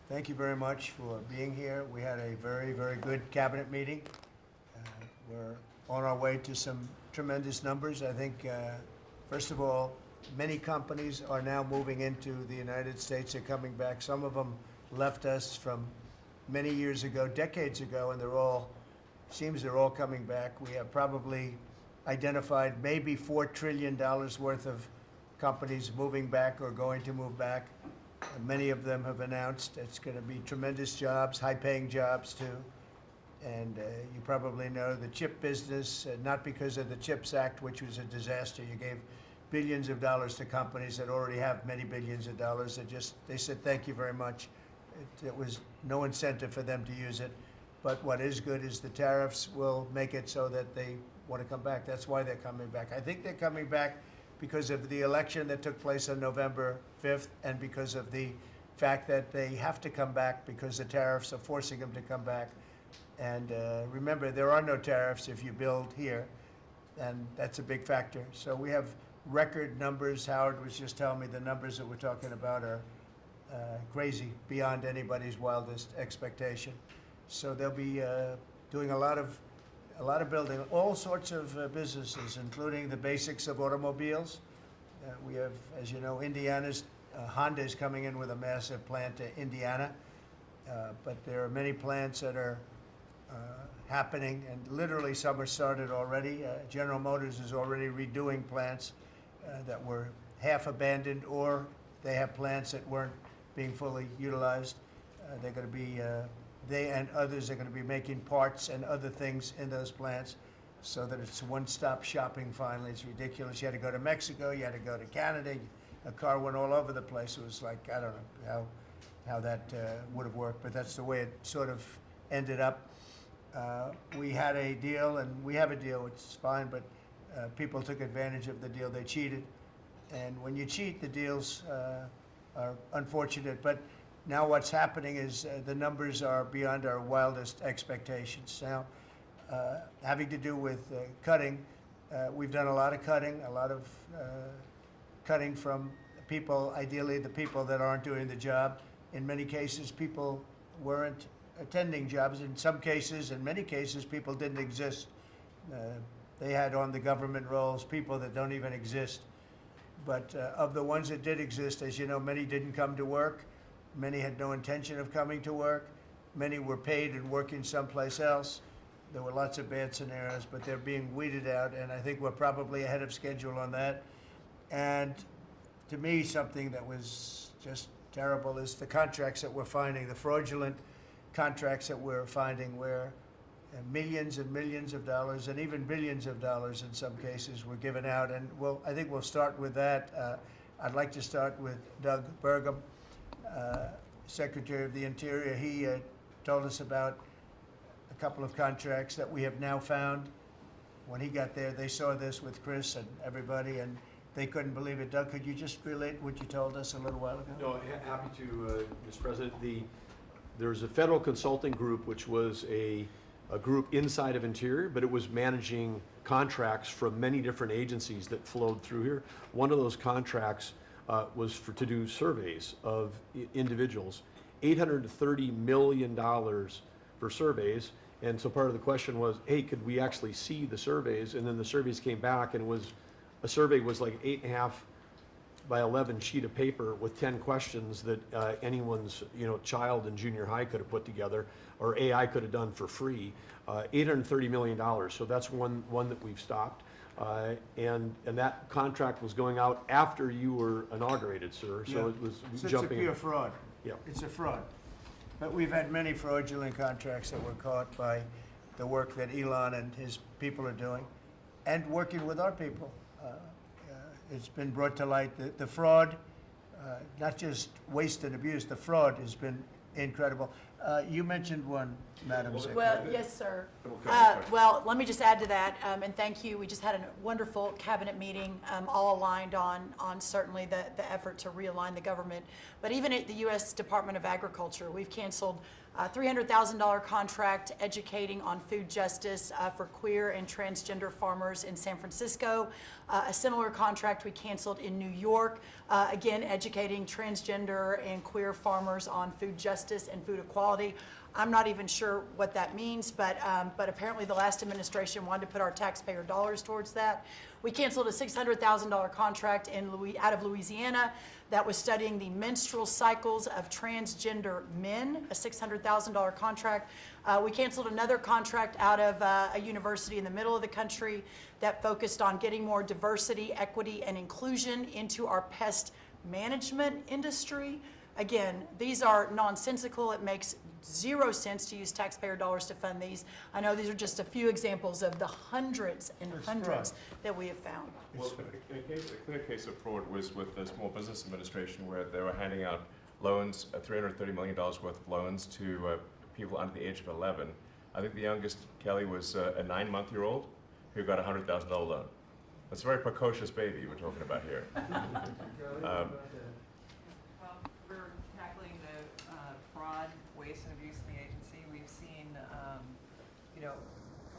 Thank you very much for being here. We had a very, very good cabinet meeting. We're on our way to some tremendous numbers. I think, first of all, many companies are now moving into the United States. They're coming back. Some of them left us from many years ago, decades ago, and seems they're all coming back. We have probably identified maybe $4 trillion worth of companies moving back or going to move back. Many of them have announced it's going to be tremendous jobs, high-paying jobs too. And you probably know the chip business, not because of the CHIPS Act, which was a disaster. You gave billions of dollars to companies that already have many billions of dollars. They said thank you very much. It was no incentive for them to use it. But what is good is the tariffs will make it so that they want to come back. That's why they're coming back. I think they're coming back because of the election that took place on November 5th and because of the fact that they have to come back because the tariffs are forcing them to come back. And remember, there are no tariffs if you build here, and that's a big factor. So we have record numbers. Howard was just telling me the numbers that we're talking about are crazy, beyond anybody's wildest expectation. So they'll be doing a lot of building, all sorts of businesses, including the basics of automobiles. We have, as you know, Honda is coming in with a massive plant to Indiana, but there are many plants that are happening, and literally some are started already. General Motors is already redoing plants that were half abandoned, or they have plants that weren't being fully utilized. They're going to be they and others are going to be making parts and other things in those plants so that it's one-stop shopping finally. It's ridiculous. You had to go to Mexico, you had to go to Canada, a car went all over the place. It was like, I don't know how that would have worked, but that's the way it sort of ended up. We had a deal, and we have a deal, which is fine, but people took advantage of the deal. They cheated. And when you cheat, the deals are unfortunate. But now what's happening is the numbers are beyond our wildest expectations. Now, having to do with cutting, we've done a lot of cutting from people, ideally the people that aren't doing the job. In many cases, people weren't attending jobs. In many cases, people didn't exist. They had on the government rolls people that don't even exist. But of the ones that did exist, as you know, many didn't come to work. Many had no intention of coming to work. Many were paid and working someplace else. There were lots of bad scenarios, but they're being weeded out, and I think we're probably ahead of schedule on that. And to me, something that was just terrible is the contracts that we're finding, the fraudulent contracts that we're finding, where millions and millions of dollars and even billions of dollars in some cases were given out. And I think we'll start with that. I'd like to start with Doug Burgum, Secretary of the Interior. He told us about a couple of contracts that we have now found. When he got there, they saw this with Chris and everybody, and they couldn't believe it. Doug, could you just relate what you told us a little while ago? No, happy to, Mr. President. There was a federal consulting group, which was a group inside of Interior, but it was managing contracts from many different agencies that flowed through here. One of those contracts was to do surveys of individuals, $830 million for surveys. And so part of the question was, hey, could we actually see the surveys? And then the surveys came back, and a survey was like 8.5 by 11 sheet of paper with 10 questions that anyone's child in junior high could have put together, or AI could have done for free. $830 million. So that's one that we've stopped. And that contract was going out after you were inaugurated, sir. So Yeah. it was So jumping. It's a pure fraud. Yeah. It's a fraud. But we've had many fraudulent contracts that were caught by the work that Elon and his people are doing, and working with our people. It's been brought to light. The fraud, not just waste and abuse, the fraud has been incredible. You mentioned one, Madam Secretary. Well, yes, sir. Okay. Well, let me just add to that, and thank you. We just had a wonderful cabinet meeting, all aligned on certainly the effort to realign the government. But even at the U.S. Department of Agriculture, we've canceled a $300,000 contract educating on food justice for queer and transgender farmers in San Francisco. A similar contract we canceled in New York, again, educating transgender and queer farmers on food justice and food equality. I'm not even sure what that means, but apparently the last administration wanted to put our taxpayer dollars towards that. We canceled a $600,000 contract out of Louisiana that was studying the menstrual cycles of transgender men, a $600,000 contract. We canceled another contract out of a university in the middle of the country that focused on getting more diversity, equity, and inclusion into our pest management industry. Again, these are nonsensical. It makes zero sense to use taxpayer dollars to fund these. I know these are just a few examples of the hundreds and hundreds that we have found. Well, a clear case of fraud was with the Small Business Administration, where they were handing out loans, $330 million worth of loans to people under the age of 11. I think the youngest, Kelly, was a 9-month-old who got a $100,000 loan. That's a very precocious baby we're talking about here. Well, we're tackling the fraud, waste, and abuse in the agency. We've seen,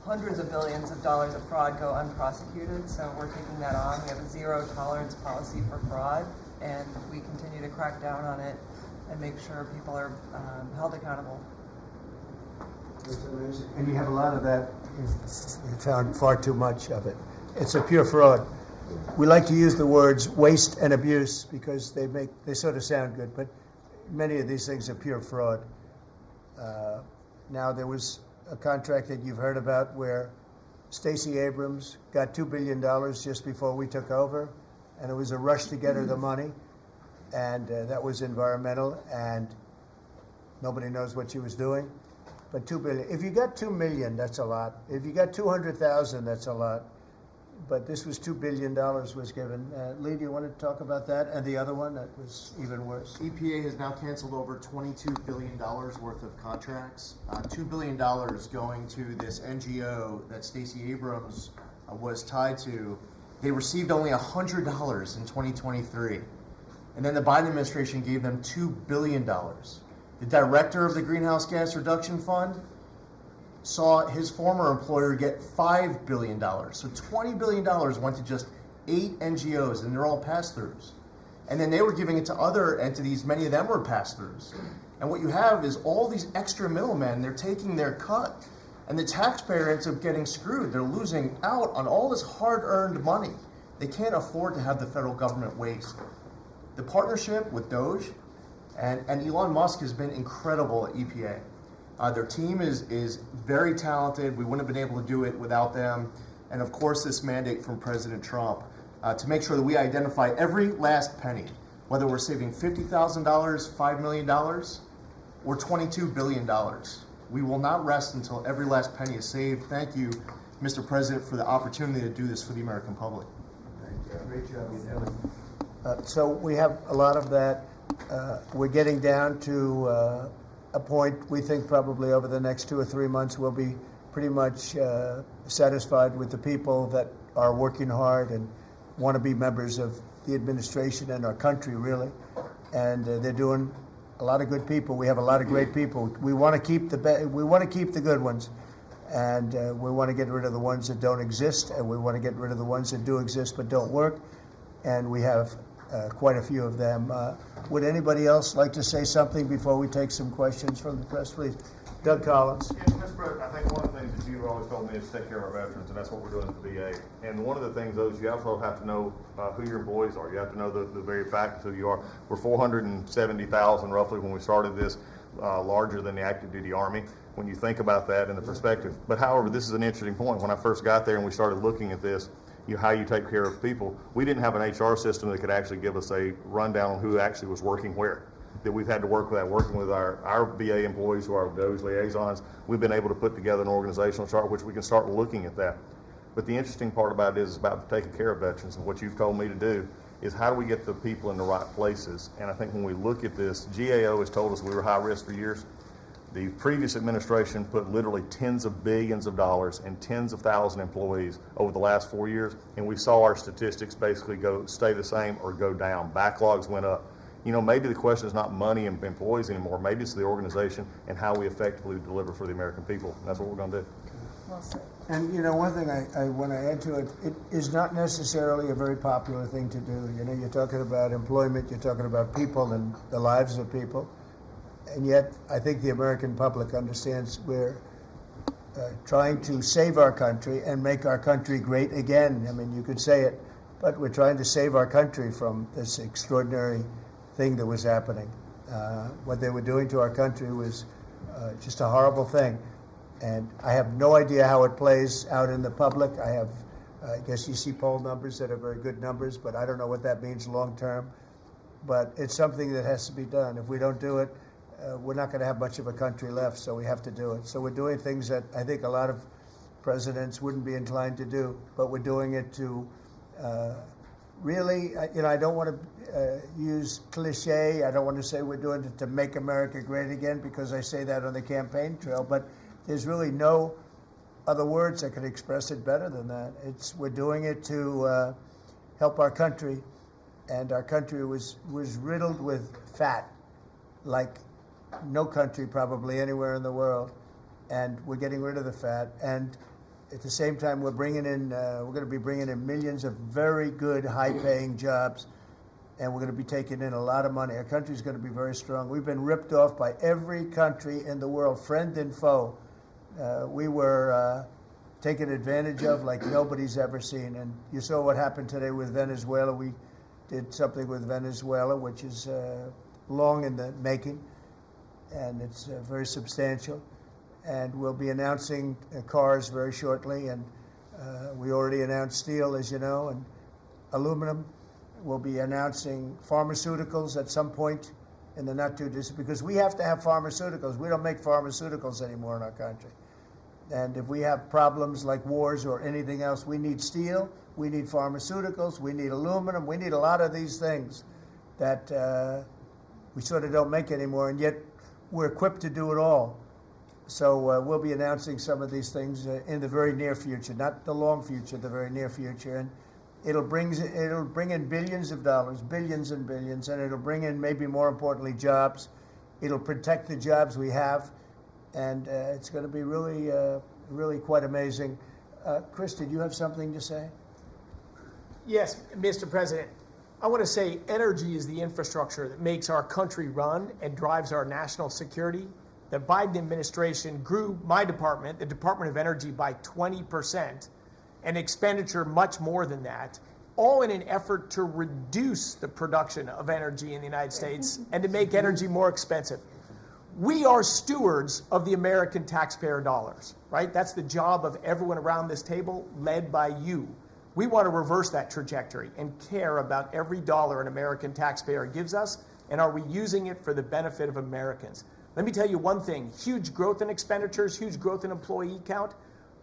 hundreds of billions of dollars of fraud go unprosecuted, so we're taking that on. We have a zero tolerance policy for fraud, and we continue to crack down on it and make sure people are held accountable. And you have a lot of that. You found far too much of it. It's a pure fraud. We like to use the words waste and abuse because they sort of sound good, but many of these things are pure fraud. Now there was a contract that you've heard about where Stacey Abrams got $2 billion just before we took over, and it was a rush to get her the money, and that was environmental, and nobody knows what she was doing. But $2 billion. If you got $2 million, that's a lot. If you got 200,000, that's a lot. But this was $2 billion was given. Lee, do you want to talk about that? And the other one that was even worse? EPA has now canceled over $22 billion worth of contracts. $2 billion going to this NGO that Stacey Abrams was tied to. They received only $100 in 2023. And then the Biden administration gave them $2 billion. The director of the Greenhouse Gas Reduction Fund saw his former employer get $5 billion. So $20 billion went to just 8 NGOs, and they're all pass-throughs. And then they were giving it to other entities, many of them were pass-throughs. And what you have is all these extra middlemen, they're taking their cut. And the taxpayer ends up getting screwed. They're losing out on all this hard-earned money. They can't afford to have the federal government waste. The partnership with Doge and Elon Musk has been incredible at EPA. Their team is very talented. We wouldn't have been able to do it without them. And of course, this mandate from President Trump to make sure that we identify every last penny, whether we're saving $50,000, $5 million, or $22 billion. We will not rest until every last penny is saved. Thank you, Mr. President, for the opportunity to do this for the American public. Thank you. Great job, Ellen. So we have a lot of that. We're getting down to a point we think probably over the next 2 or 3 months we'll be pretty much satisfied with the people that are working hard and want to be members of the administration and our country, really. And they're doing a lot of good people. We have a lot of great people. We want to keep the good ones, and we want to get rid of the ones that don't exist, and we want to get rid of the ones that do exist but don't work. And we have quite a few of them. Would anybody else like to say something before we take some questions from the press, please? Doug Collins. Yes, Mr. President, I think one of the things that you've always told me is to take care of our veterans, and that's what we're doing at the VA. And one of the things, though, is you also have to know who your employees are. You have to know the very fact of who you are. We're 470,000 roughly when we started this, larger than the active duty Army, when you think about that in the perspective. But however, this is an interesting point. When I first got there and we started looking at this, how you take care of people, we didn't have an HR system that could actually give us a rundown on who actually was working where. That we've had to work with that, working with our VA employees who are those liaisons. We've been able to put together an organizational chart which we can start looking at that. But the interesting part about it is about taking care of veterans, and what you've told me to do is how do we get the people in the right places. And I think when we look at this, GAO has told us we were high risk for years. The previous administration put literally tens of billions of dollars and tens of thousand employees over the last 4 years, and we saw our statistics basically stay the same or go down. Backlogs went up. You know, maybe the question is not money and employees anymore. Maybe it's the organization and how we effectively deliver for the American people. And that's what we're going to do. Well said. And you know, one thing I want to add to it, it is not necessarily a very popular thing to do. You know, you're talking about employment, you're talking about people and the lives of people. And yet, I think the American public understands we're trying to save our country and make our country great again. I mean, you could say it, but we're trying to save our country from this extraordinary thing that was happening. What they were doing to our country was just a horrible thing. And I have no idea how it plays out in the public. I guess you see poll numbers that are very good numbers, but I don't know what that means long term. But it's something that has to be done. If we don't do it, we're not going to have much of a country left, so we have to do it. So we're doing things that I think a lot of presidents wouldn't be inclined to do, but we're doing it to really, you know, I don't want to use cliche. I don't want to say we're doing it to make America great again, because I say that on the campaign trail, but there's really no other words that could express it better than that. We're doing it to help our country, and our country was riddled with fat, like no country probably anywhere in the world, and we're getting rid of the fat. And at the same time, we're going to be bringing in millions of very good, high-paying jobs, and we're going to be taking in a lot of money. Our country's going to be very strong. We've been ripped off by every country in the world, friend and foe. We were taken advantage of like nobody's ever seen. And you saw what happened today with Venezuela. We did something with Venezuela, which is long in the making, and it's very substantial. And we'll be announcing cars very shortly, and we already announced steel, as you know, and aluminum. We'll be announcing pharmaceuticals at some point in the not too distant, because we have to have pharmaceuticals. We don't make pharmaceuticals anymore in our country. And if we have problems like wars or anything else, we need steel, we need pharmaceuticals, we need aluminum, we need a lot of these things that we sort of don't make anymore, and yet we're equipped to do it all. So we'll be announcing some of these things in the very near future, not the long future, the very near future. And it'll bring in billions of dollars, billions and billions, and it'll bring in, maybe more importantly, jobs. It'll protect the jobs we have, and it's going to be really, really quite amazing. Chris, did you have something to say? Yes, Mr. President. I want to say energy is the infrastructure that makes our country run and drives our national security. The Biden administration grew my department, the Department of Energy, by 20%, and expenditure much more than that, all in an effort to reduce the production of energy in the United States and to make energy more expensive. We are stewards of the American taxpayer dollars, right? That's the job of everyone around this table, led by you. We want to reverse that trajectory and care about every dollar an American taxpayer gives us, and are we using it for the benefit of Americans? Let me tell you one thing, huge growth in expenditures, huge growth in employee count.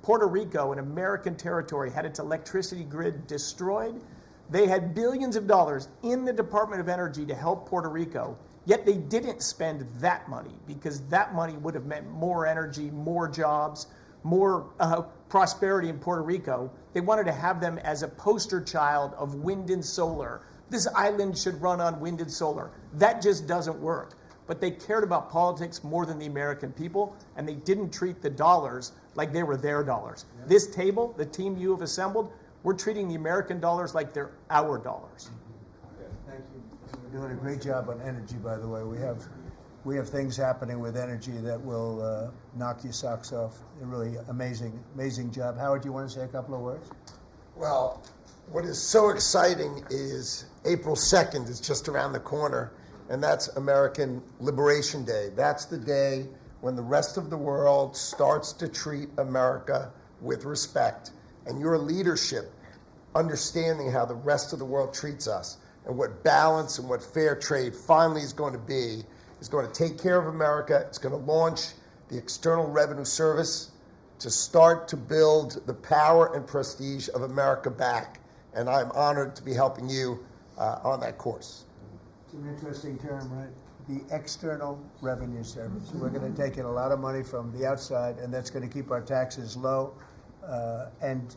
Puerto Rico, an American territory, had its electricity grid destroyed. They had billions of dollars in the Department of Energy to help Puerto Rico, yet they didn't spend that money, because that money would have meant more energy, more jobs, more prosperity in Puerto Rico. They wanted to have them as a poster child of wind and solar. This island should run on wind and solar. That just doesn't work. But they cared about politics more than the American people, and they didn't treat the dollars like they were their dollars. Yeah. This table, the team you have assembled, we're treating the American dollars like they're our dollars. Thank you. You're doing a great job on energy, by the way. We have things happening with energy that will knock your socks off. A really amazing job. Howard, do you want to say a couple of words? Well, what is so exciting is April 2nd is just around the corner, and that's American Liberation Day. That's the day when the rest of the world starts to treat America with respect. And your leadership, understanding how the rest of the world treats us, and what balance and what fair trade finally is going to take care of America. It's going to launch the External Revenue Service to start to build the power and prestige of America back. And I'm honored to be helping you on that course. It's an interesting term, right? the external revenue service. We're going to take in a lot of money from the outside, and that's going to keep our taxes low, and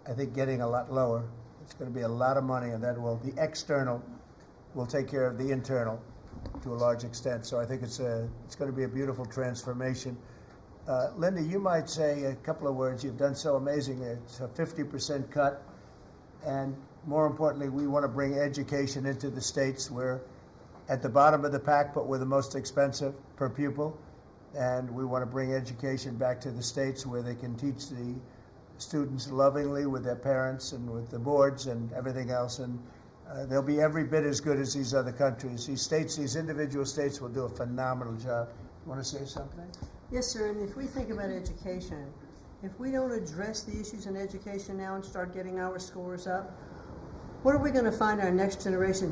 I think getting a lot lower. It's going to be a lot of money, and the external will take care of the internal to a large extent. So I think it's going to be a beautiful transformation. Linda, you might say a couple of words. You've done so amazing. It's a 50% cut, and more importantly, we want to bring education into the states. We're at the bottom of the pack, but we're the most expensive per pupil, and we want to bring education back to the states where they can teach the students lovingly with their parents and with the boards and everything else, and they'll be every bit as good as these other countries. These individual states will do a phenomenal job. You want to say something? Yes, sir, and if we think about education, if we don't address the issues in education now and start getting our scores up, what are we going to find our next generation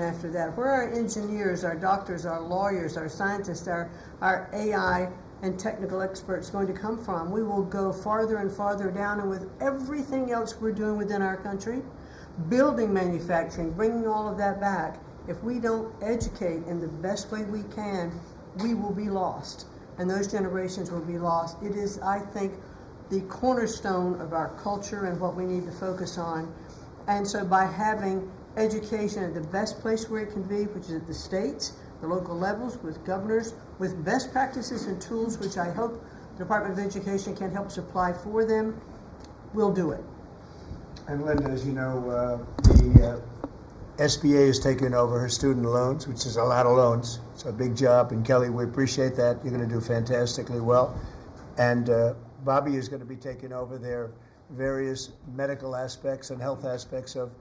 after that? Where are our engineers, our doctors, our lawyers, our scientists, our AI and technical experts going to come from? We will go farther and farther down, and with everything else we're doing within our country, building manufacturing, bringing all of that back, if we don't educate in the best way we can, we will be lost, and those generations will be lost. It is, I think, the cornerstone of our culture and what we need to focus on. And so by having education at the best place where it can be, which is at the states, the local levels, with governors, with best practices and tools, which I hope the Department of Education can help supply for them, we'll do it. And Linda, as you know, the SBA has taken over her student loans, which is a lot of loans. It's a big job, and Kelly, we appreciate that. You're going to do fantastically well. And Bobby is going to be taking over their various medical aspects and health aspects of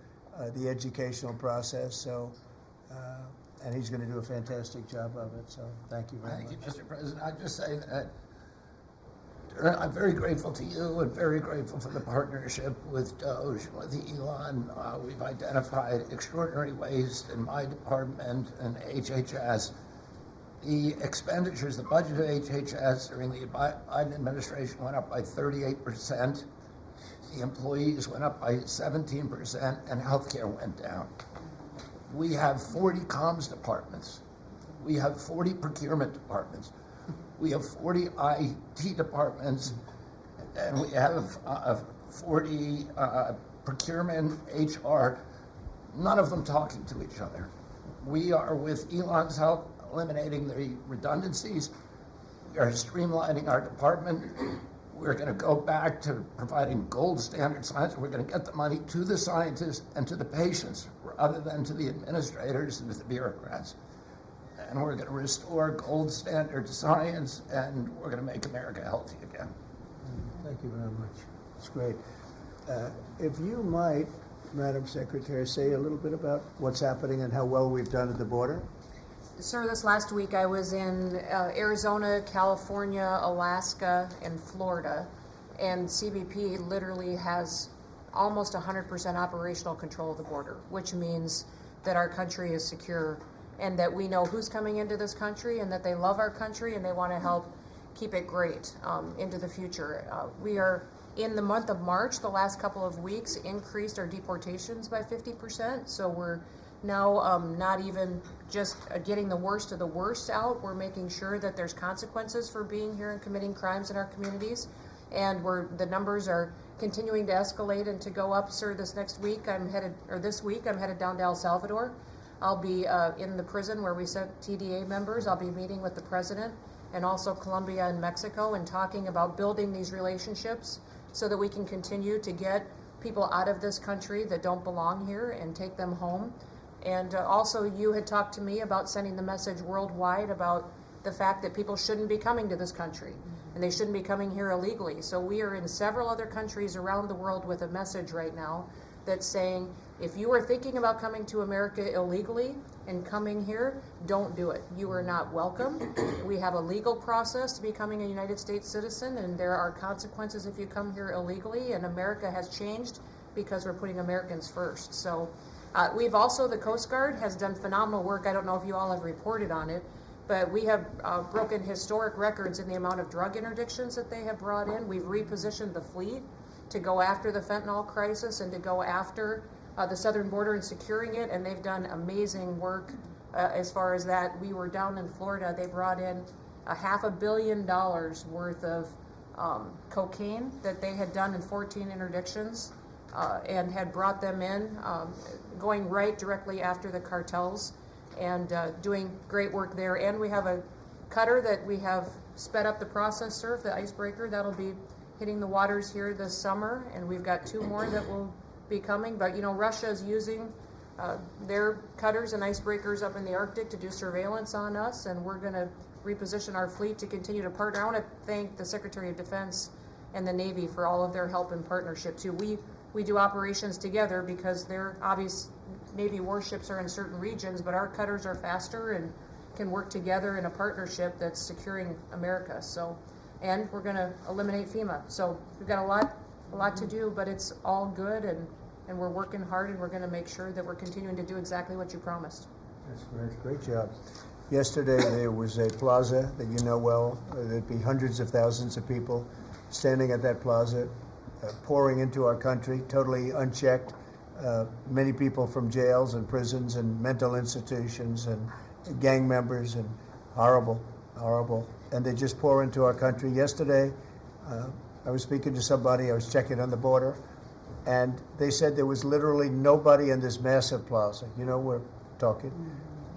the educational process. So, and he's going to do a fantastic job of it. So, thank you very much. Thank you, Mr. President. I just say that I'm very grateful to you and very grateful for the partnership with Doge, with Elon. We've identified extraordinary waste in my department and HHS. The expenditures, the budget of HHS during the Biden administration went up by 38%. The employees went up by 17%, and healthcare went down. We have 40 comms departments. We have 40 procurement departments. We have 40 IT departments, and we have 40 procurement, HR, none of them talking to each other. We are, with Elon's help, eliminating the redundancies. We are streamlining our department. We're going to go back to providing gold standard science. We're going to get the money to the scientists and to the patients rather than to the administrators and to the bureaucrats. And we're going to restore gold standard science, and we're going to make America healthy again. Thank you very much. It's great. If you might, Madam Secretary, say a little bit about what's happening and how well we've done at the border. Sir, this last week I was in Arizona, California, Alaska, and Florida, and CBP literally has almost 100% operational control of the border, which means that our country is secure and that we know who's coming into this country and that they love our country and they want to help keep it great into the future. We are, in the month of March, the last couple of weeks, increased our deportations by 50%, so we're now not even just getting the worst of the worst out. We're making sure that there's consequences for being here and committing crimes in our communities, and the numbers are continuing to escalate and to go up. Sir, this week I'm headed down to El Salvador. I'll be in the prison where we sent TDA members. I'll be meeting with the president and also Colombia and Mexico and talking about building these relationships so that we can continue to get people out of this country that don't belong here and take them home. And also, you had talked to me about sending the message worldwide about the fact that people shouldn't be coming to this country and they shouldn't be coming here illegally. So we are in several other countries around the world with a message right now that's saying, if you are thinking about coming to America illegally and coming here, don't do it. You are not welcome. We have a legal process to becoming a United States citizen, and there are consequences if you come here illegally, and America has changed because we're putting Americans first. So we've also, the Coast Guard has done phenomenal work. I don't know if you all have reported on it, but we have broken historic records in the amount of drug interdictions that they have brought in. We've repositioned the fleet to go after the fentanyl crisis and to go after the southern border and securing it, and they've done amazing work as far as that. We were down in Florida. They brought in $500 million worth of cocaine that they had done in 14 interdictions and had brought them in, going right directly after the cartels and doing great work there. And we have a cutter that we have sped up the process, sir, the icebreaker. That'll be hitting the waters here this summer, and we've got 2 more that will be coming. But, you know, Russia's using their cutters and icebreakers up in the Arctic to do surveillance on us, and we're going to reposition our fleet to continue to partner. I want to thank the Secretary of Defense and the Navy for all of their help and partnership, too. We do operations together because their obvious Navy warships are in certain regions, but our cutters are faster and can work together in a partnership that's securing America. So, and we're going to eliminate FEMA. So we've got a lot to do, but it's all good, and we're working hard, and we're going to make sure that we're continuing to do exactly what you promised. That's great. Great job. Yesterday there was a plaza that you know well. There'd be hundreds of thousands of people standing at that plaza, pouring into our country, totally unchecked. Many people from jails and prisons and mental institutions and gang members, and horrible. And they just pour into our country. Yesterday, I was speaking to somebody, I was checking on the border, and they said there was literally nobody in this massive plaza. You know, we're talking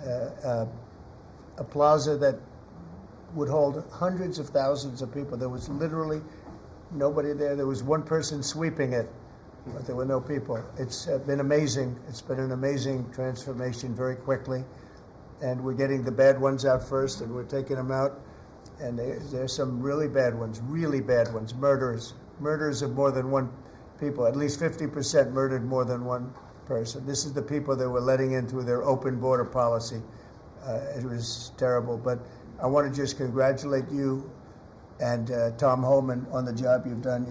a plaza that would hold hundreds of thousands of people. There was literally nobody there. There was one person sweeping it, but there were no people. It's been amazing. It's been an amazing transformation very quickly. And we're getting the bad ones out first, and we're taking them out. And there's some really bad ones, murders of more than one people. At least 50% murdered more than one person. This is the people that we're letting in through their open border policy. It was terrible. But I want to just congratulate you and Tom Holman on the job you've done.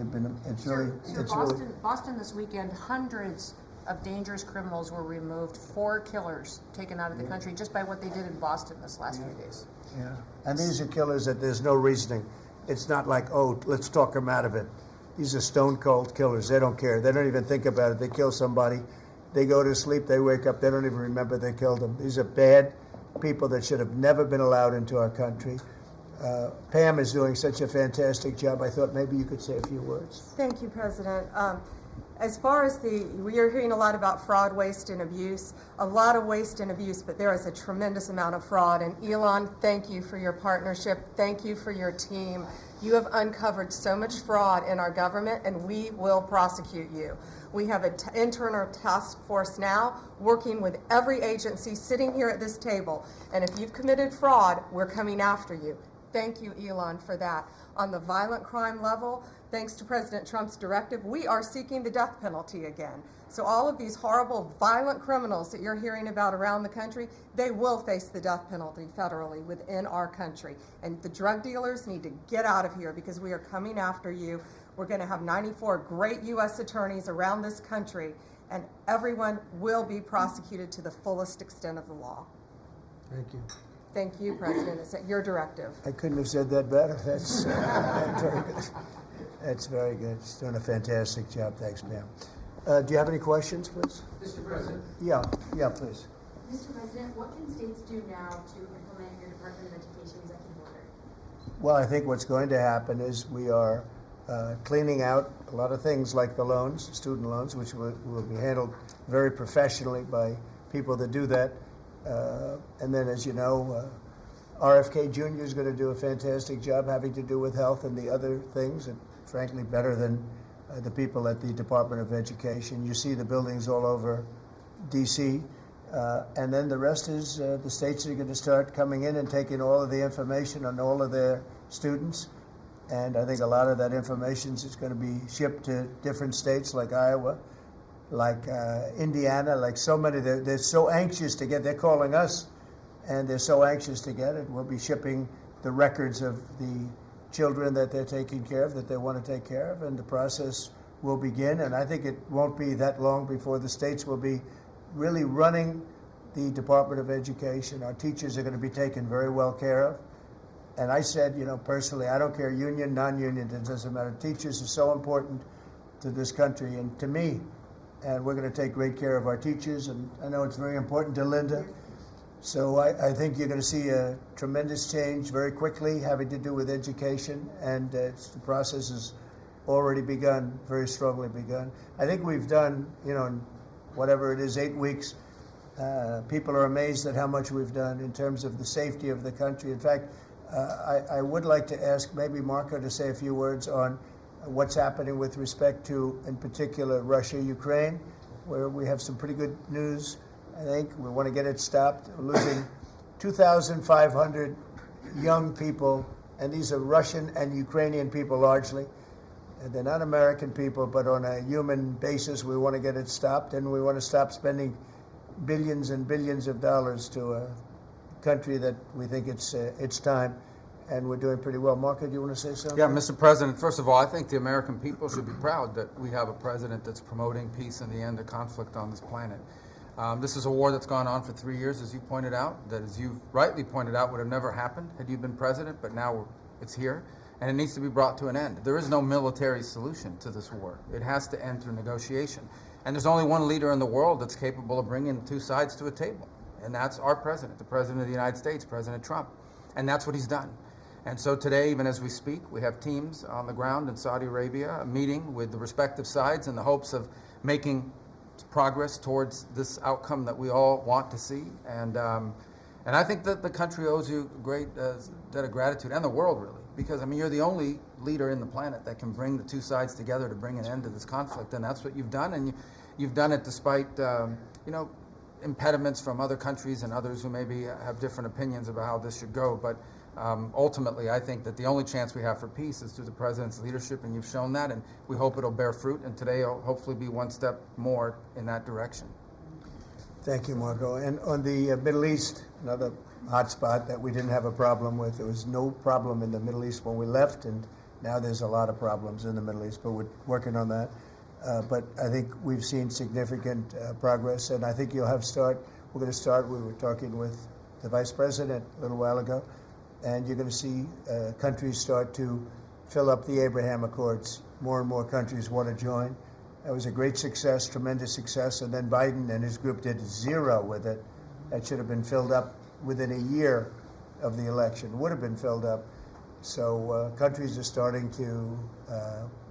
Boston this weekend, hundreds of dangerous criminals were removed, 4 killers taken out of the country just by what they did in Boston this last few days. Yeah, and these are killers that there's no reasoning. It's not like, oh, let's talk them out of it. These are stone cold killers. They don't care. They don't even think about it. They kill somebody. They go to sleep. They wake up. They don't even remember they killed them. These are bad people that should have never been allowed into our country. Pam is doing such a fantastic job. I thought maybe you could say a few words. Thank you, President. As far as we are hearing a lot about fraud, waste, and abuse, a lot of waste and abuse, but there is a tremendous amount of fraud. And Elon, thank you for your partnership. Thank you for your team. You have uncovered so much fraud in our government, and we will prosecute you. We have an internal task force now working with every agency sitting here at this table. And if you've committed fraud, we're coming after you. Thank you, Elon, for that. On the violent crime level, thanks to President Trump's directive, we are seeking the death penalty again. So all of these horrible, violent criminals that you're hearing about around the country, they will face the death penalty federally within our country. And the drug dealers need to get out of here because we are coming after you. We're going to have 94 great U.S. attorneys around this country, and everyone will be prosecuted to the fullest extent of the law. Thank you. Thank you, President. It's at your directive. I couldn't have said that better. That's very good. That's very good. She's doing a fantastic job. Thanks, ma'am. Do you have any questions, please? Mr. President. Yeah, please. Mr. President, what can states do now to implement your Department of Education executive order? Well, I think what's going to happen is we are cleaning out a lot of things like the loans, student loans, which will be handled very professionally by people that do that. And then, as you know, RFK Jr. is going to do a fantastic job having to do with health and the other things, and frankly, better than the people at the Department of Education. You see the buildings all over D.C., and then the rest is the states are going to start coming in and taking all of the information on all of their students. And I think a lot of that information is going to be shipped to different states like Iowa, like Indiana, like so many. They're so anxious to get, they're calling us, and they're so anxious to get it. We'll be shipping the records of the children that they're taking care of, that they want to take care of, and the process will begin. And I think it won't be that long before the states will be really running the Department of Education. Our teachers are going to be taken very well care of. And I said, personally, I don't care, union, non-union, it doesn't matter. Teachers are so important to this country and to me. And we're going to take great care of our teachers. And I know it's very important to Linda. So I think you're going to see a tremendous change very quickly having to do with education, and the process has already begun, very strongly begun. I think we've done, in whatever it is, 8 weeks, people are amazed at how much we've done in terms of the safety of the country. In fact, I would like to ask maybe Marco to say a few words on what's happening with respect to, in particular, Russia, Ukraine, where we have some pretty good news. I think we want to get it stopped. We're losing 2,500 young people, and these are Russian and Ukrainian people largely. And they're not American people, but on a human basis, we want to get it stopped, and we want to stop spending billions and billions of dollars to a country that we think it's time, and we're doing pretty well. Marco, do you want to say something? Yeah, Mr. President, first of all, I think the American people should be proud that we have a president that's promoting peace and the end of conflict on this planet. This is a war that's gone on for 3 years, as you pointed out, that, as you rightly pointed out, would have never happened had you been president, but now it's here, and it needs to be brought to an end. There is no military solution to this war. It has to end through negotiation. And there's only one leader in the world that's capable of bringing the two sides to a table, and that's our president, the President of the United States, President Trump. And that's what he's done. And so today, even as we speak, we have teams on the ground in Saudi Arabia meeting with the respective sides in the hopes of making progress towards this outcome that we all want to see. And I think that the country owes you a great debt of gratitude, and the world really, because, I mean, you're the only leader in the planet that can bring the two sides together to bring an end to this conflict, and that's what you've done, and you've done it despite, impediments from other countries and others who maybe have different opinions about how this should go. But ultimately, I think that the only chance we have for peace is through the President's leadership, and you've shown that, and we hope it'll bear fruit, and today will hopefully be one step more in that direction. Thank you, Marco. And on the Middle East, another hot spot that we didn't have a problem with. There was no problem in the Middle East when we left, and now there's a lot of problems in the Middle East, but we're working on that. But I think we've seen significant progress, and I think we're going to start, we were talking with the Vice President a little while ago, and you're going to see countries start to fill up the Abraham Accords. More and more countries want to join. That was a great success, tremendous success, and then Biden and his group did zero with it. That should have been filled up within a year of the election, would have been filled up. So countries are starting to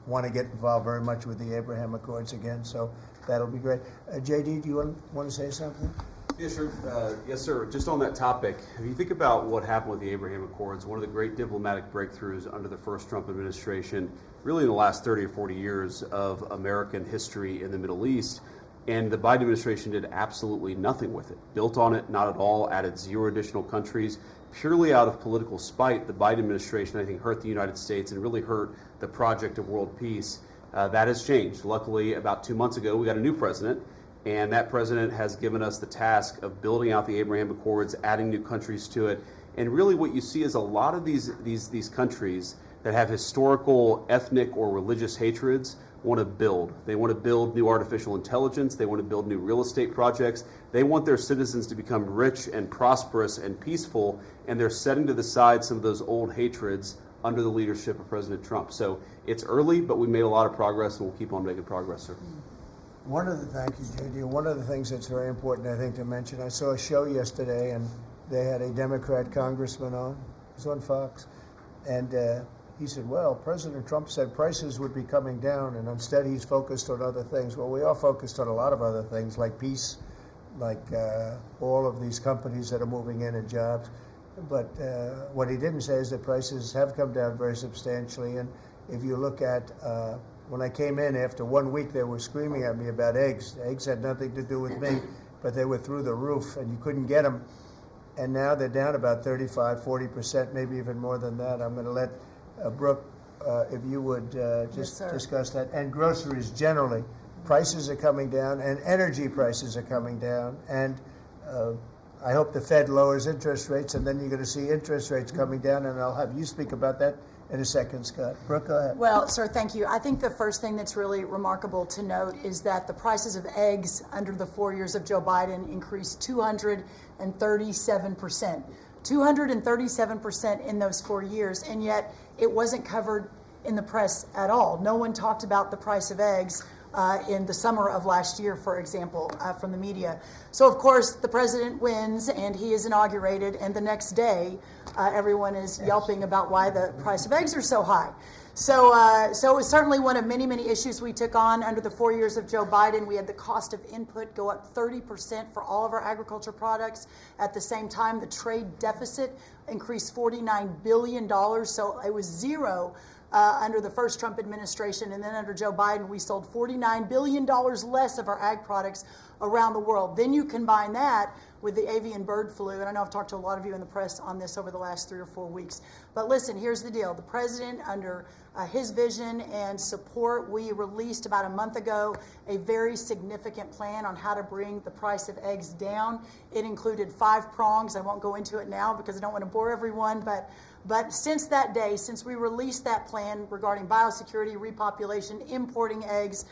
want to get involved very much with the Abraham Accords again, so that'll be great. JD, do you want to say something? Yeah, sure. Yes, sir. Just on that topic, if you think about what happened with the Abraham Accords, one of the great diplomatic breakthroughs under the first Trump administration, really in the last 30 or 40 years of American history in the Middle East, and the Biden administration did absolutely nothing with it. Built on it, not at all, added 0 additional countries. Purely out of political spite, the Biden administration, I think, hurt the United States and really hurt the project of world peace. That has changed. Luckily, about 2 months ago, we got a new president, and that president has given us the task of building out the Abraham Accords, adding new countries to it. And really what you see is a lot of these countries that have historical ethnic or religious hatreds want to build. They want to build new artificial intelligence. They want to build new real estate projects. They want their citizens to become rich and prosperous and peaceful, and they're setting to the side some of those old hatreds under the leadership of President Trump. So it's early, but we made a lot of progress, and we'll keep on making progress, sir. Thank you, JD. One of the things that's very important, I think, to mention, I saw a show yesterday, and they had a Democrat congressman on. It was on Fox. And he said, well, President Trump said prices would be coming down, and instead he's focused on other things. Well, we are focused on a lot of other things, like peace, like all of these companies that are moving in and jobs. But what he didn't say is that prices have come down very substantially. And if you look at when I came in, after 1 week, they were screaming at me about eggs. Eggs had nothing to do with me, but they were through the roof, and you couldn't get them. And now they're down about 35, 40%, maybe even more than that. I'm going to let Brooke, if you would just discuss that. And groceries generally, prices are coming down, and energy prices are coming down. And I hope the Fed lowers interest rates, and then you're going to see interest rates coming down, and I'll have you speak about that in a second, Scott. Brooke, go ahead. Well, sir, thank you. I think the first thing that's really remarkable to note is that the prices of eggs under the 4 years of Joe Biden increased 237%. 237% in those 4 years, and yet it wasn't covered in the press at all. No one talked about the price of eggs in the summer of last year, for example, from the media. So, of course, the president wins and he is inaugurated, and the next day, everyone is yelping about why the price of eggs are so high. So it was certainly one of many, many issues we took on under the 4 years of Joe Biden. We had the cost of input go up 30% for all of our agriculture products. At the same time, the trade deficit increased $49 billion. So it was zero under the first Trump administration. And then under Joe Biden, we sold $49 billion less of our ag products around the world. Then you combine that with the avian bird flu, and I know I've talked to a lot of you in the press on this over the last 3 or 4 weeks. But listen, here's the deal. The president, under his vision and support, we released about a month ago a very significant plan on how to bring the price of eggs down. It included 5 prongs. I won't go into it now because I don't want to bore everyone, but since that day, since we released that plan regarding biosecurity, repopulation, importing eggs,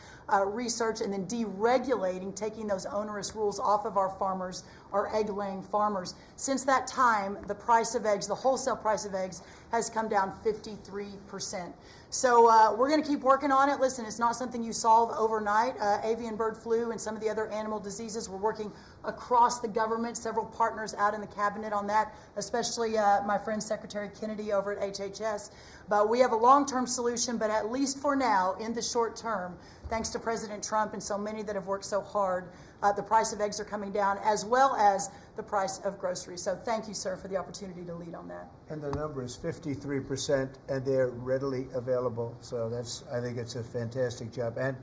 research, and then deregulating, taking those onerous rules off of our farmers, our egg-laying farmers, since that time, the price of eggs, the wholesale price of eggs, has come down 53%. So we're going to keep working on it. Listen, it's not something you solve overnight. Avian bird flu and some of the other animal diseases, we're working across the government, several partners out in the cabinet on that, especially my friend Secretary Kennedy over at HHS. But we have a long-term solution, but at least for now, in the short term, thanks to President Trump and so many that have worked so hard, the price of eggs are coming down, as well as the price of groceries. So thank you, sir, for the opportunity to lead on that. And the number is 53%, and they're readily available. So I think it's a fantastic job. And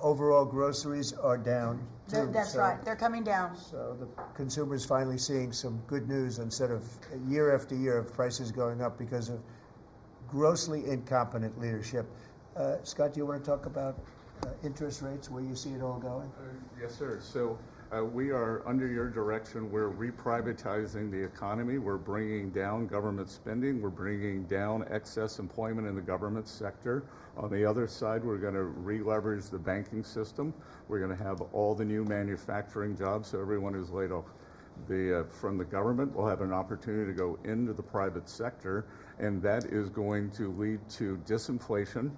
overall groceries are down, too. That's right. They're coming down. So the consumer's finally seeing some good news instead of year after year of prices going up because of grossly incompetent leadership. Scott, do you want to talk about interest rates, where you see it all going? Yes, sir. So we are, under your direction, we're reprivatizing the economy. We're bringing down government spending. We're bringing down excess employment in the government sector. On the other side, we're going to re-leverage the banking system. We're going to have all the new manufacturing jobs, so everyone who's laid off from the government will have an opportunity to go into the private sector, and that is going to lead to disinflation.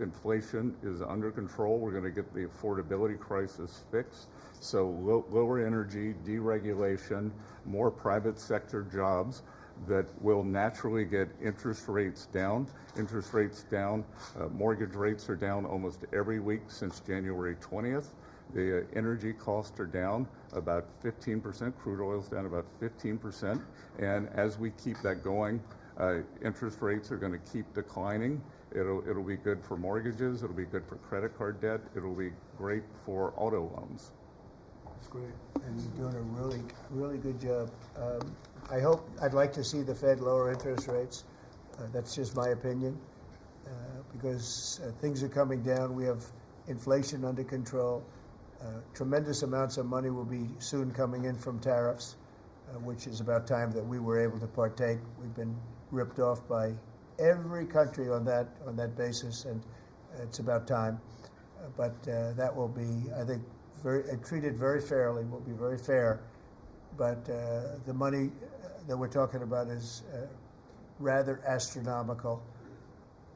Inflation is under control. We're going to get the affordability crisis fixed. So lower energy, deregulation, more private sector jobs that will naturally get interest rates down. Interest rates down. Mortgage rates are down almost every week since January 20th. The energy costs are down about 15%. Crude oil is down about 15%. And as we keep that going, interest rates are going to keep declining. It'll be good for mortgages. It'll be good for credit card debt. It'll be great for auto loans. That's great, and you're doing a really, really good job. I'd like to see the Fed lower interest rates. That's just my opinion, because things are coming down. We have inflation under control. Tremendous amounts of money will be soon coming in from tariffs, which is about time that we were able to partake. We've been ripped off by every country on that basis, and it's about time. But that will be, I think, treated very fairly. Will be very fair. But the money that we're talking about is rather astronomical,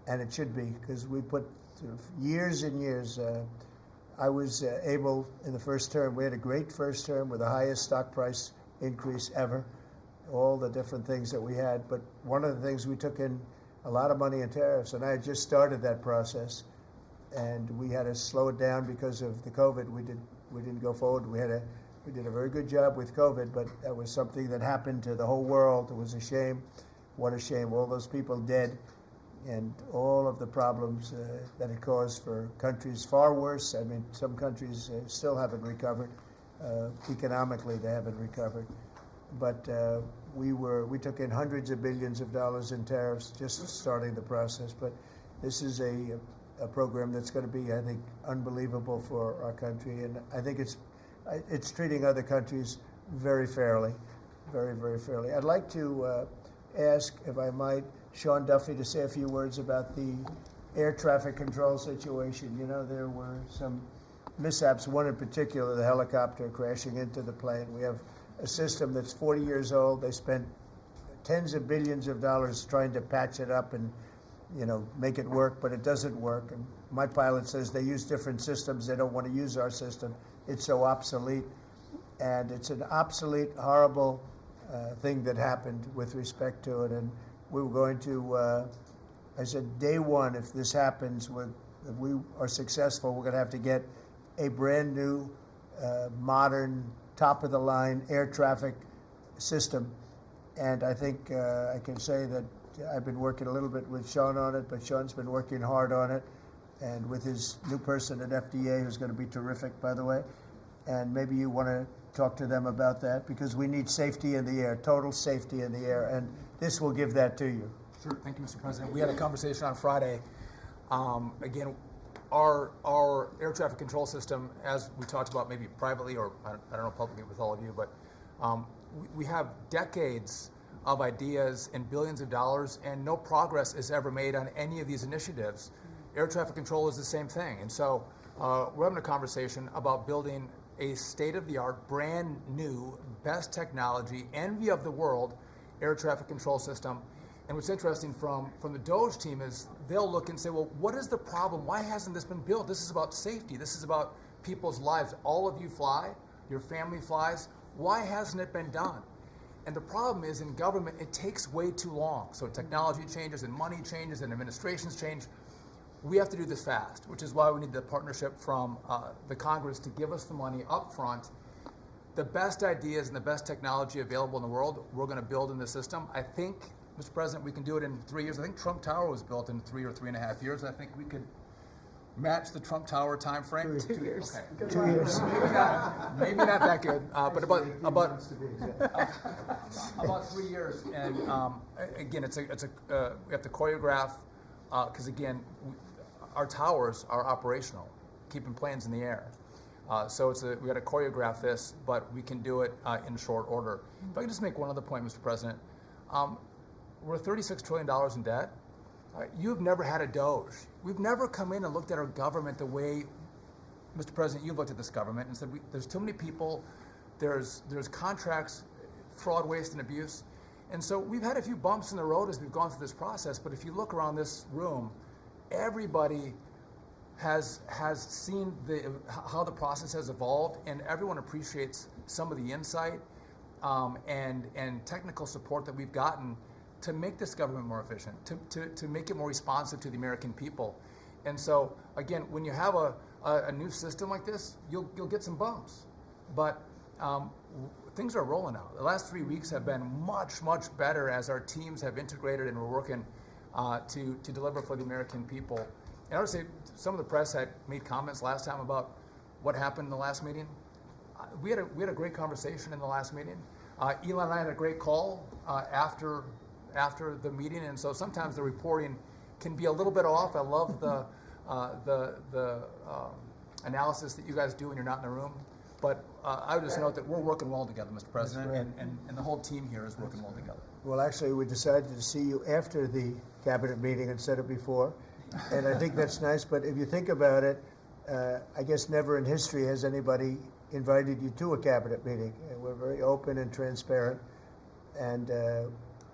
and it should be, because we put years and years. I was able in the first term. We had a great first term with the highest stock price increase ever. All the different things that we had, but one of the things we took in a lot of money in tariffs, and I had just started that process, and we had to slow it down because of the COVID. We didn't go forward. We did a very good job with COVID, but that was something that happened to the whole world. It was a shame. What a shame. All those people dead, and all of the problems that it caused for countries far worse. I mean, some countries still haven't recovered. Economically, they haven't recovered. But we took in hundreds of billions of dollars in tariffs just starting the process. But this is a program that's going to be, I think, unbelievable for our country, and I think it's treating other countries very fairly, very, very fairly. I'd like to ask, if I might, Sean Duffy to say a few words about the air traffic control situation. You know, there were some mishaps. One in particular, the helicopter crashing into the plane. We have a system that's 40 years old. They spent tens of billions of dollars trying to patch it up and make it work, but it doesn't work. And my pilot says they use different systems. They don't want to use our system. It's so obsolete. And it's an obsolete, horrible thing that happened with respect to it. And we were going to, I said, day one, if this happens, if we are successful, we're going to have to get a brand new, modern, top-of-the-line air traffic system. And I think I can say that I've been working a little bit with Sean on it, but Sean's been working hard on it, and with his new person at FDA, who's going to be terrific, by the way. And maybe you want to talk to them about that, because we need safety in the air, total safety in the air, and this will give that to you. Sure. Thank you, Mr. President. We had a conversation on Friday. Again, our air traffic control system, as we talked about maybe privately or I don't know publicly with all of you, but we have decades of ideas and billions of dollars, and no progress is ever made on any of these initiatives. Air traffic control is the same thing. And so we're having a conversation about building a state-of-the-art, brand new, best technology, envy of the world air traffic control system. And what's interesting from the DOGE team is they'll look and say, well, what is the problem? Why hasn't this been built? This is about safety. This is about people's lives. All of you fly. Your family flies. Why hasn't it been done? And the problem is in government, it takes way too long. So technology changes and money changes and administrations change. We have to do this fast, which is why we need the partnership from the Congress to give us the money up front. The best ideas and the best technology available in the world, we're going to build in the system. I think, Mr. President, we can do it in 3 years. I think Trump Tower was built in 3 or 3.5 years. I think we could match the Trump Tower time frame. 2 years. Okay. 2 years. Maybe not that good, but about 3 years. And again, we have to choreograph because again, our towers are operational, keeping planes in the air. So we got to choreograph this, but we can do it in short order. If I can just make one other point, Mr. President, we're $36 trillion in debt. You've never had a DOGE. We've never come in and looked at our government the way, Mr. President, you've looked at this government and said, there's too many people, there's contracts, fraud, waste, and abuse. And so we've had a few bumps in the road as we've gone through this process, but if you look around this room, everybody has seen how the process has evolved, and everyone appreciates some of the insight and technical support that we've gotten to make this government more efficient, to make it more responsive to the American people. And so, again, when you have a new system like this, you'll get some bumps. But things are rolling out. The last 3 weeks have been much, much better as our teams have integrated and we're working to deliver for the American people. And I would say some of the press had made comments last time about what happened in the last meeting. We had a great conversation in the last meeting. Elon and I had a great call after the meeting, and so sometimes the reporting can be a little bit off. I love the analysis that you guys do when you're not in the room. But I would just note that we're working well together, Mr. President, and the whole team here is working well together. Well, actually, we decided to see you after the cabinet meeting instead of before, and I think that's nice. But if you think about it, I guess never in history has anybody invited you to a cabinet meeting. And we're very open and transparent, and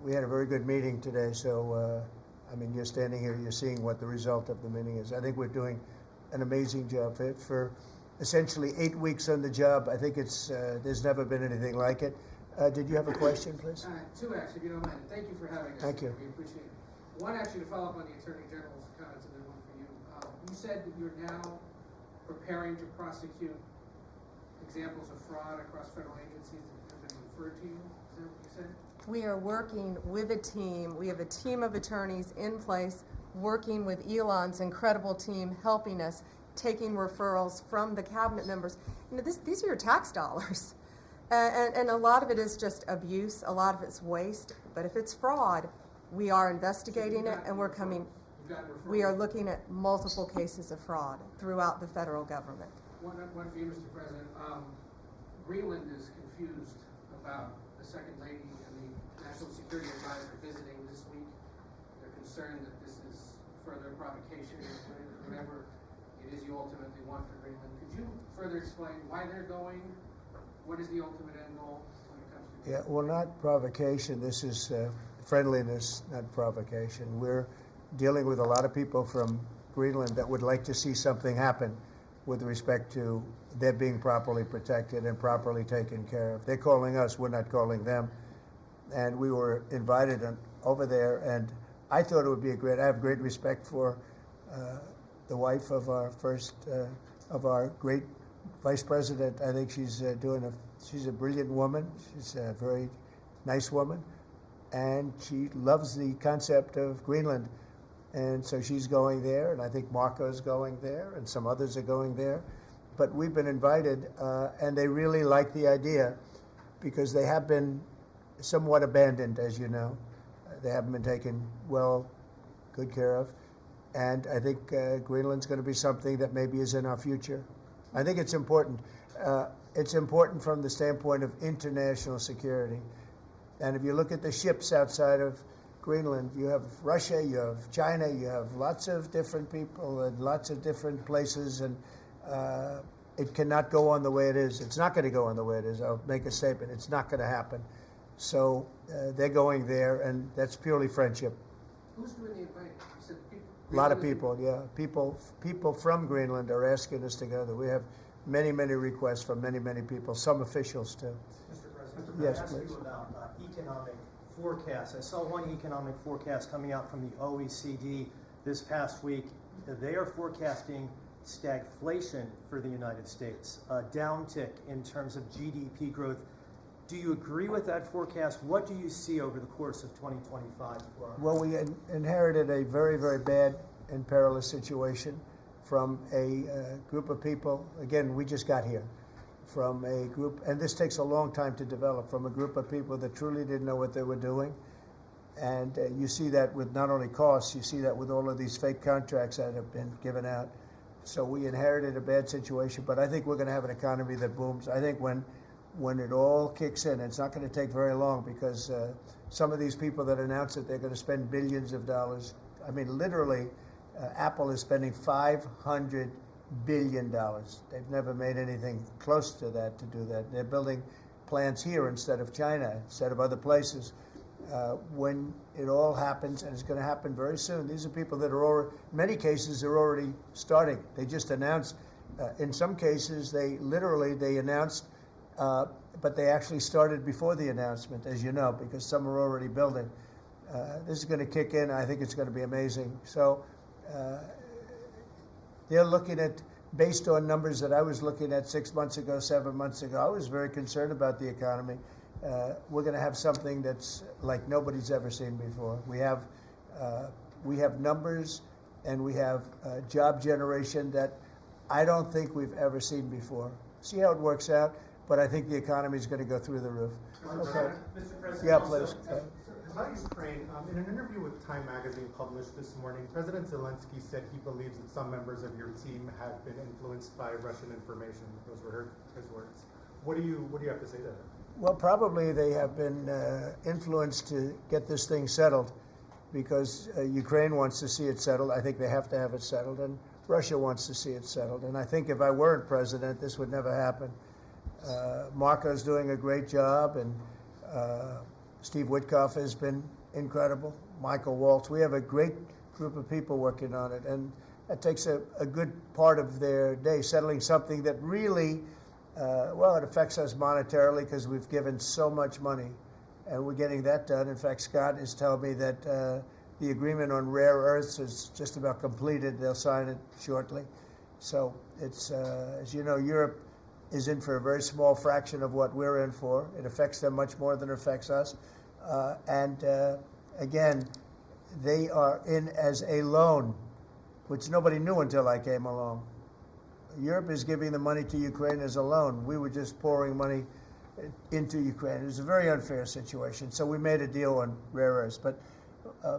we had a very good meeting today. So, I mean, you're standing here, you're seeing what the result of the meeting is. I think we're doing an amazing job for essentially 8 weeks on the job. I think there's never been anything like it. Did you have a question, please? Two, actually, if you don't mind. Thank you for having us. Thank you. We appreciate it. One, actually, to follow up on the Attorney General's comments, and then one for you. You said that you're now preparing to prosecute examples of fraud across federal agencies that have been referred to you. Is that what you said? We are working with a team. We have a team of attorneys in place working with Elon's incredible team, helping us, taking referrals from the cabinet members. You know, these are your tax dollars. And a lot of it is just abuse, a lot of it's waste. But if it's fraud, we are investigating it, and we are looking at multiple cases of fraud throughout the federal government. One for you, Mr. President. Greenland is confused about the Second Lady and the National Security Advisor visiting this week. They're concerned that this is further provocation or whatever it is you ultimately want for Greenland. Could you further explain why they're going? What is the ultimate end goal when it comes to Yeah, well, not provocation. This is friendliness, not provocation. We're dealing with a lot of people from Greenland that would like to see something happen with respect to their being properly protected and properly taken care of. They're calling us, we're not calling them. And we were invited over there, and I thought it would be I have great respect for the wife of our of our great vice president. I think she's she's a brilliant woman. She's a very nice woman, and she loves the concept of Greenland. And so she's going there, and I think Marco's going there, and some others are going there. But we've been invited, and they really like the idea because they have been somewhat abandoned, as you know. They haven't been taken good care of. And I think Greenland's going to be something that maybe is in our future. I think it's important. It's important from the standpoint of international security. And if you look at the ships outside of Greenland, you have Russia, you have China, you have lots of different people and lots of different places, and it cannot go on the way it is. It's not going to go on the way it is. I'll make a statement. It's not going to happen. So they're going there, and that's purely friendship. Who's doing the inviting? You said people. A lot of people, yeah. People from Greenland are asking us to go there. We have many requests from many people, some officials too. Mr. President, yes, I ask please. you about economic forecasts. I saw one economic forecast coming out from the OECD this past week. They are forecasting stagflation for the United States, a downtick in terms of GDP growth. Do you agree with that forecast? What do you see over the course of 2025 for our Well, we inherited a very bad and perilous situation from a group of people. Again, we just got here from a group, and this takes a long time to develop, from a group of people that truly didn't know what they were doing. And you see that with not only costs, you see that with all of these fake contracts that have been given out. So we inherited a bad situation, but I think we're going to have an economy that booms. I think when it all kicks in, it's not going to take very long, because some of these people that announce that they're going to spend billions of dollars, I mean, literally, Apple is spending $500 billion. They've never made anything close to that to do that. They're building plants here instead of China, instead of other places. When it all happens, and it's going to happen very soon, these are people that are in many cases, they're already starting. They just announced, in some cases, they announced, but they actually started before the announcement, as you know, because some are already building. This is going to kick in. I think it's going to be amazing. So they're looking at, based on numbers that I was looking at 6 months ago, 7 months ago, I was very concerned about the economy. We're going to have something that's like nobody's ever seen before. We have numbers, and we have job generation that I don't think we've ever seen before. See how it works out, but I think the economy is going to go through the roof. Okay. Mr. President, Yeah, also, please. about Ukraine, in an interview with Time Magazine published this morning, President Zelensky said he believes that some members of your team have been influenced by Russian information. Those were his words. What do you have to say to that? Well, probably they have been influenced to get this thing settled, because Ukraine wants to see it settled. I think they have to have it settled, and Russia wants to see it settled. And I think if I weren't president, this would never happen. Marco's doing a great job, and Steve Witkoff has been incredible. Michael Waltz. We have a great group of people working on it, and it takes a good part of their day, settling something that really, it affects us monetarily because we've given so much money, and we're getting that done. In fact, Scott is telling me that the agreement on rare earths is just about completed. They'll sign it shortly. So it's, as you know, Europe is in for a very small fraction of what we're in for. It affects them much more than it affects us. Again, they are in as a loan, which nobody knew until I came along. Europe is giving the money to Ukraine as a loan. We were just pouring money into Ukraine. It was a very unfair situation. So we made a deal on rare earths. But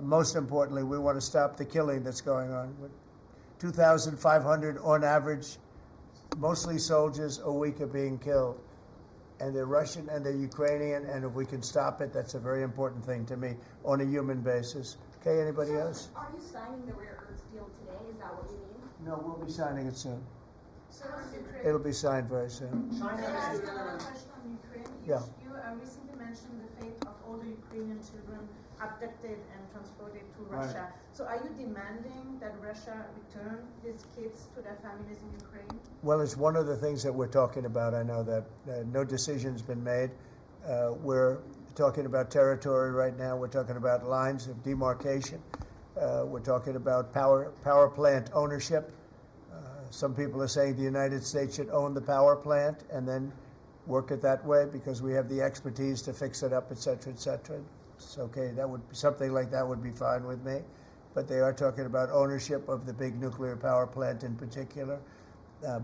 most importantly, we want to stop the killing that's going on. 2,500 on average, mostly soldiers, a week are being killed. And they're Russian and they're Ukrainian, and if we can stop it, that's a very important thing to me on a human basis. Okay, anybody else? Are you signing the rare earths deal today? Is that what you mean? No, we'll be signing it soon. So Ukraine. It'll be signed very soon. China has another question on Ukraine. Yeah. You recently mentioned the fate of all the Ukrainian children abducted and transported to Right. Russia. So are you demanding that Russia return these kids to their families in Ukraine? Well, it's one of the things that we're talking about. I know that no decision's been made. We're talking about territory right now. We're talking about lines of demarcation. We're talking about power plant ownership. Some people are saying the United States should own the power plant and then work it that way because we have the expertise to fix it up, et cetera, et cetera. It's okay. That would something like that would be fine with me. But they are talking about ownership of the big nuclear power plant in particular.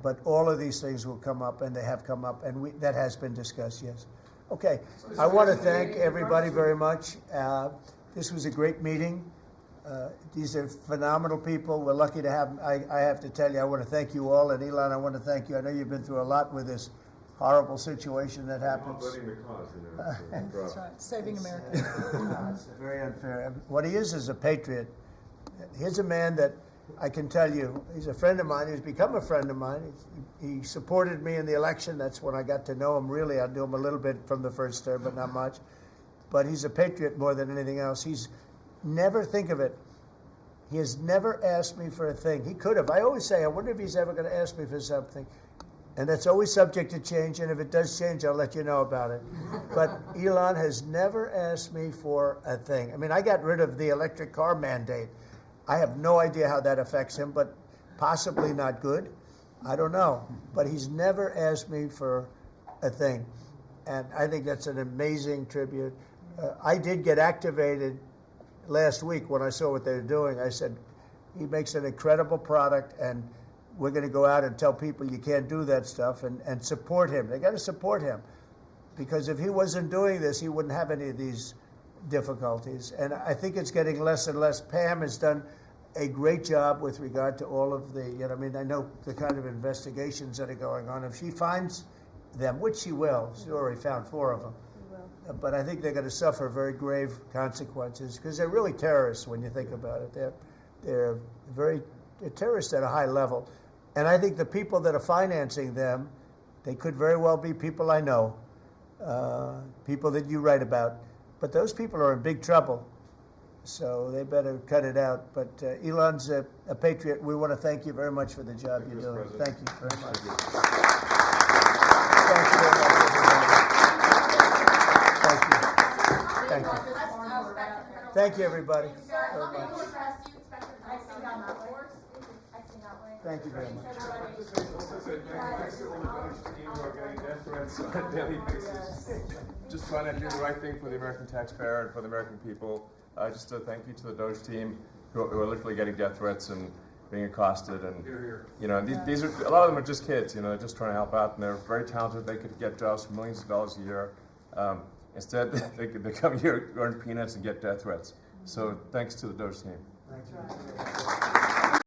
But all of these things will come up, and they have come up, and that has been discussed, yes. Okay, I want to thank everybody very much. This was a great meeting. These are phenomenal people. We're lucky to have them. I have to tell you, I want to thank you all. And Elon, I want to thank you. I know you've been through a lot with this horrible situation that happens. That's right. Saving America. It's very unfair. What he is a patriot. Here's a man that I can tell you, he's a friend of mine. He's become a friend of mine. He supported me in the election. That's when I got to know him, really. I knew him a little bit from the first term, but not much. But he's a patriot more than anything else. He's never, think of it, he has never asked me for a thing. He could have. I always say, I wonder if he's ever going to ask me for something. And that's always subject to change, and if it does change, I'll let you know about it. But Elon has never asked me for a thing. I mean, I got rid of the electric car mandate. I have no idea how that affects him, but possibly not good. I don't know. But he's never asked me for a thing. And I think that's an amazing tribute. I did get activated last week when I saw what they were doing. I said, he makes an incredible product, and we're going to go out and tell people you can't do that stuff and support him. They got to support him, because if he wasn't doing this, he wouldn't have any of these difficulties. And I think it's getting less and less. Pam has done a great job with regard to all of the, I mean, I know the kind of investigations that are going on. If she finds them, which she will, she already found 4 of them. But I think they're going to suffer very grave consequences, because they're really terrorists when you think about it. They're terrorists at a high level. And I think the people that are financing them, they could very well be people I know, people that you write about. But those people are in big trouble, so they better cut it out. But Elon's a patriot. We want to thank you very much for the job you're doing. Thank you very much. Thank you very much, everybody. Thank you. Thank you, everybody. Very much. Thank you very much. Just trying to do the right thing for the American taxpayer and for the American people. Just a thank you to the Doge team who are literally getting death threats and being accosted, and these are, a lot of them are just kids. They're just trying to help out, and they're very talented. They could get jobs for millions of dollars a year. Instead, they come here, earn peanuts, and get death threats. So thanks to the Doge team. Thank you.